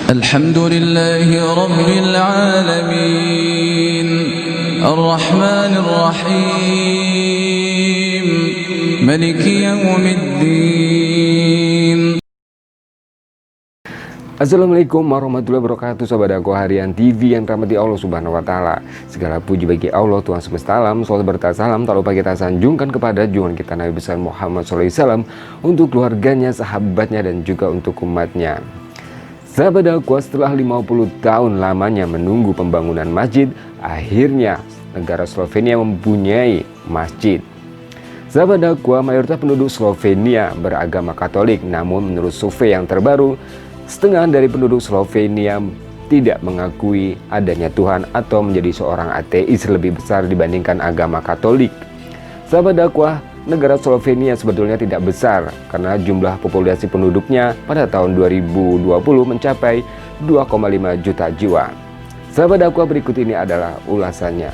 Alhamdulillahi Rabbil Alamin Ar-Rahmanir Rahim Maliki Yawmiddin. Assalamualaikum warahmatullahi wabarakatuh, Sobat Dakwah Harian TV yang rahmati Allah Subhanahu wa Ta'ala. Segala puji bagi Allah Tuhan semesta alam. Salawat berkah salam tak lupa kita sanjungkan kepada junjungan kita Nabi besar Muhammad SAW, untuk keluarganya, sahabatnya, dan juga untuk umatnya. Sahabat Dakwah, setelah 50 tahun lamanya menunggu pembangunan masjid, akhirnya negara Slovenia mempunyai masjid. Sahabat Dakwah, mayoritas penduduk Slovenia beragama Katolik, namun menurut survei yang terbaru, setengah dari penduduk Slovenia tidak mengakui adanya Tuhan atau menjadi seorang ateis lebih besar dibandingkan agama Katolik. Sahabat Dakwah, negara Slovenia sebetulnya tidak besar karena jumlah populasi penduduknya pada tahun 2020 mencapai 2,5 juta jiwa. Sahabat Dakwah, berikut ini adalah ulasannya.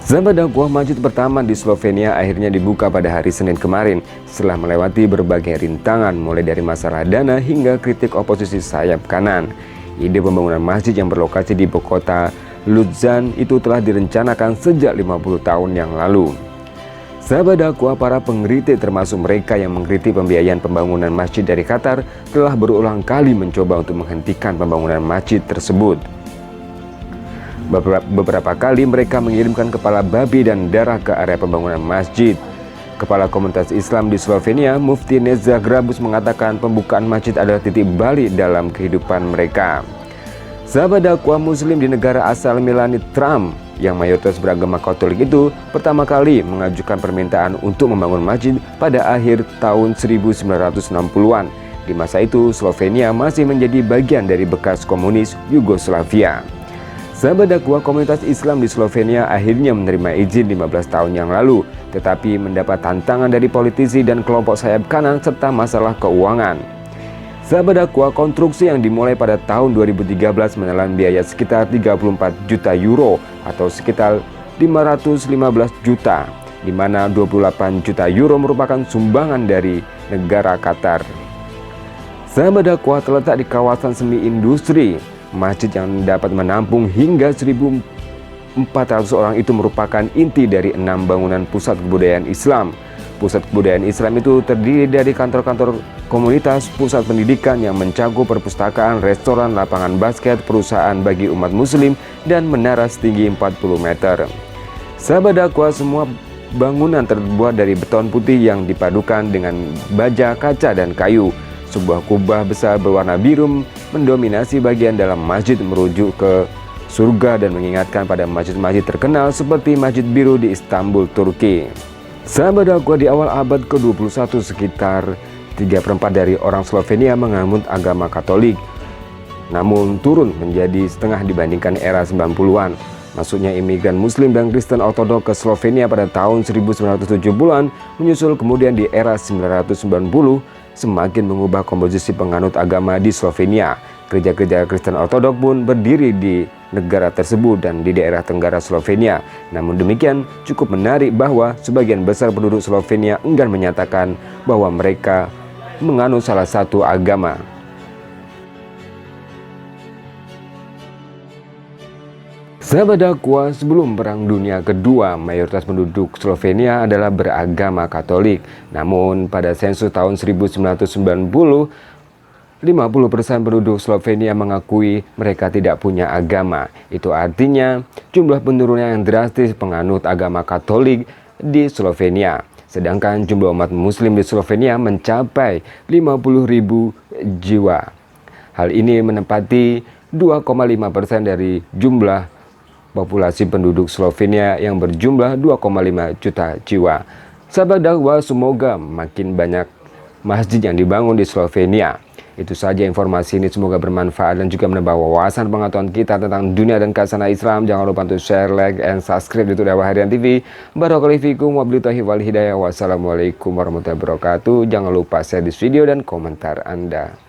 Sahabat Dakwah, masjid pertama di Slovenia akhirnya dibuka pada hari Senin kemarin setelah melewati berbagai rintangan mulai dari masalah dana hingga kritik oposisi sayap kanan. Ide pembangunan masjid yang berlokasi di ibukota Ludzan itu telah direncanakan sejak 50 tahun yang lalu. Sahabat Dakwah, para pengkritik termasuk mereka yang mengkritik pembiayaan pembangunan masjid dari Qatar telah berulang kali mencoba untuk menghentikan pembangunan masjid tersebut. Beberapa kali mereka mengirimkan kepala babi dan darah ke area pembangunan masjid. Kepala komunitas Islam di Slovenia, Mufti Nezha Grabus, mengatakan pembukaan masjid adalah titik balik dalam kehidupan mereka. Sahabat Dakwah, Muslim di negara asal Melania Trump yang mayoritas beragama Katolik itu pertama kali mengajukan permintaan untuk membangun masjid pada akhir tahun 1960-an. Di masa itu, Slovenia masih menjadi bagian dari bekas komunis Yugoslavia. Sahabat Dakwah, komunitas Islam di Slovenia akhirnya menerima izin 15 tahun yang lalu, tetapi mendapat tantangan dari politisi dan kelompok sayap kanan serta masalah keuangan. Sahabat Dakwah, konstruksi yang dimulai pada tahun 2013 menelan biaya sekitar 34 juta euro atau sekitar 515 juta, di mana 28 juta euro merupakan sumbangan dari negara Qatar. Sahabat Dakwah, terletak di kawasan semi industri. Masjid yang dapat menampung hingga 1.400 orang itu merupakan inti dari 6 bangunan pusat kebudayaan Islam. Pusat kebudayaan Islam itu terdiri dari kantor-kantor komunitas, pusat pendidikan yang mencakup perpustakaan, restoran, lapangan basket, perusahaan bagi umat muslim, dan menara setinggi 40 meter. Sahabat Dakwah, semua bangunan terbuat dari beton putih yang dipadukan dengan baja, kaca, dan kayu. Sebuah kubah besar berwarna biru mendominasi bagian dalam masjid, merujuk ke surga dan mengingatkan pada masjid-masjid terkenal seperti Masjid Biru di Istanbul, Turki. Sahabat Dakwah, di awal abad ke-21 sekitar 3/4 dari orang Slovenia menganut agama Katolik, namun turun menjadi setengah dibandingkan era 90-an. Masuknya imigran Muslim dan Kristen Ortodok ke Slovenia pada tahun 1970-an menyusul kemudian di era 1990 semakin mengubah komposisi penganut agama di Slovenia. Gereja-gereja Kristen Ortodok pun berdiri di negara tersebut dan di daerah tenggara Slovenia. Namun demikian, cukup menarik bahwa sebagian besar penduduk Slovenia enggan menyatakan bahwa mereka menganut salah satu agama. Sahabat Dakwah, sebelum Perang Dunia Kedua, mayoritas penduduk Slovenia adalah beragama Katolik. Namun pada sensus tahun 1990, 50% penduduk Slovenia mengakui mereka tidak punya agama. Itu artinya jumlah penurunan yang drastis penganut agama Katolik di Slovenia. Sedangkan jumlah umat Muslim di Slovenia mencapai 50.000 jiwa. Hal ini menempati 2,5% dari jumlah populasi penduduk Slovenia yang berjumlah 2,5 juta jiwa. Sahabat Dakwah, semoga makin banyak masjid yang dibangun di Slovenia. Itu saja informasi ini, semoga bermanfaat dan juga menambah wawasan pengetahuan kita tentang dunia dan khazanah Islam. Jangan lupa untuk share, like, and subscribe YouTube Dakwah Harian TV. Barakallahu fikum wabillahi wal hidayah. Wassalamualaikum warahmatullahi wabarakatuh. Jangan lupa share this video dan komentar Anda.